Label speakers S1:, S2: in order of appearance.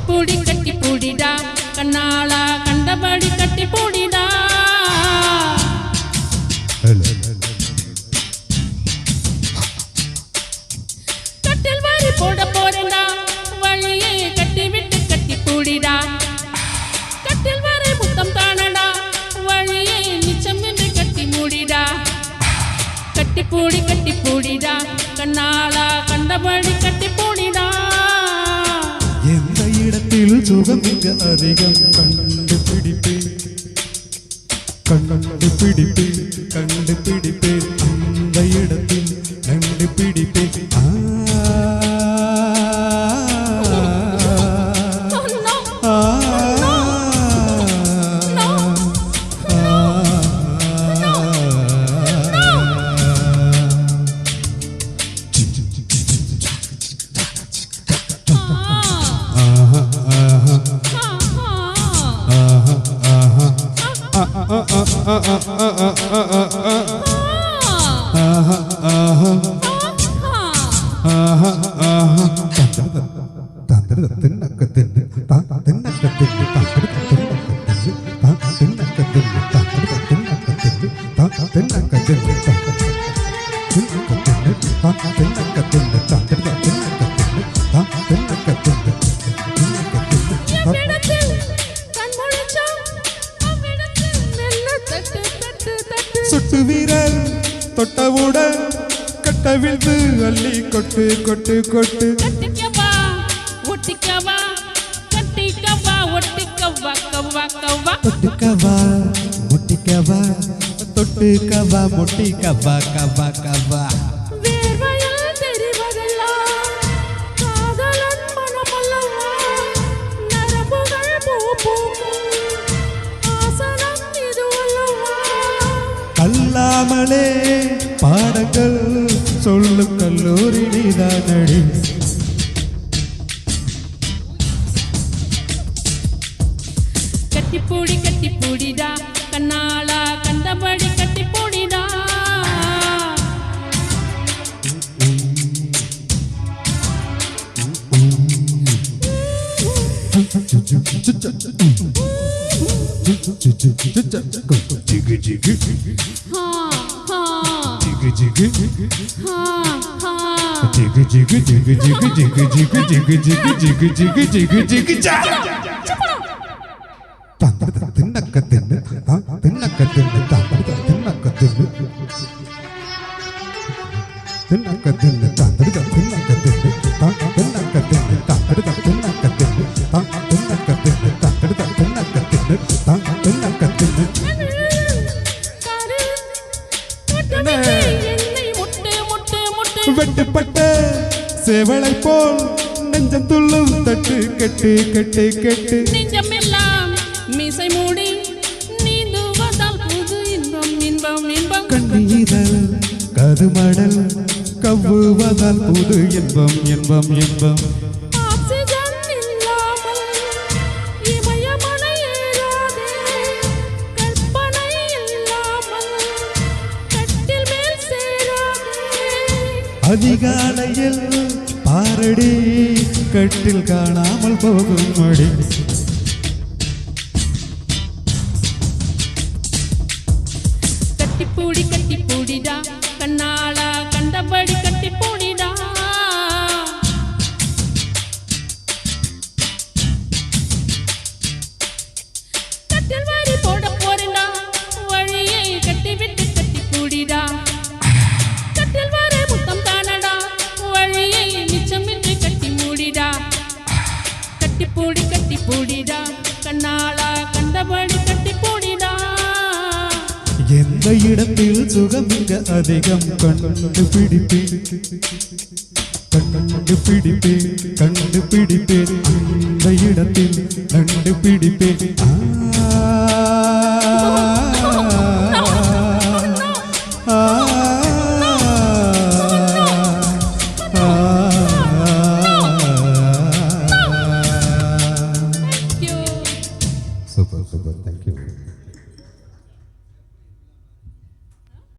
S1: கட்டி பூடிடா கண்ணாளா கண்டபடி கட்டி பூடிடா கட்டில் வாரி போட போறேன்டா வழியை கட்டி விட்டு கட்டி பூடிடா கட்டில் வாரி முத்தம் தானடா வழியை மிச்சம் என்று கட்டி மூடிடா கட்டி பூடிடா கண்ணாளா கண்டபடி கட்டி பூடிடா
S2: எந்த இடத்தில் சுகம் மிக அதிகம் கண்டுபிடிப்பேன் அந்த இடத்தில் கண்டுபிடிப்பேன் சுட்டு வீரர் தொட்டவுடன் கட்டவிழ்ந்து அள்ளி கொட்டு கொட்டு கொட்டு
S1: கட்டிக்கவா ஒட்டிக்கவா கட்டிக்கவா ஒட்டிக்கவா கவா கவா
S2: தொட்டுக்கவா முட்டிக்கவா தொட்டுக்கவா முட்டிக்கவா கவா கவா
S1: வேர்வையால் தெரிவதெல்லாம் காதலன் மனமல்லவா நரம்புகள் பூப்பூக்கும் ஆசனம் இதுவல்லவா
S2: கல்லாமலே பாடங்கள் சொல்லும் கல்லூரி நீதானடி
S1: கட்டி பூடிடா கண்ணாளா கண்டபடி கட்டி பூடிடா
S2: வெட்டுப்பட்ட சேவலை போல் நெஞ்சம் துள்ளும் தட்டு கெட்டு கெட்டு கெட்டு
S1: நெஞ்சமெல்லாம் மீசை மூடி நீந்துவதால் புது இன்பம் இன்பம் இன்பம்
S2: கண்ணீரல் கருமடல் கவ்வுவதால் புது இன்பம் இன்பம் இன்பம்
S1: ஆக்சிஜன் இல்லாமல் இமயமலை ஏறாதே கற்பனை இல்லாமல் கட்டில் மேல் சேராதே
S2: அதிகாலையில் பாரடி கட்டில் காணாமல் போகும் மடி
S1: கட்டி பூடிடா கண்ணாளா கண்டபடி கட்டி பூடிடா கட்டில் வாரி போட போறேன்டா வழியை கட்டி விட்டு கட்டி பூடிடா கட்டில் வாரி முத்தம் தானடா வழியை மிச்சமின்றி கட்டி மூடிடா கட்டி பூடிடா கண்ணாளா கண்டபடி கட்டி பூடிடா
S2: எந்த இடத்தில் சுகம் மிக அதிகம் கண்டுபிடிப்பேன் அந்த இடத்தில் கண்டுபிடிப்பேன்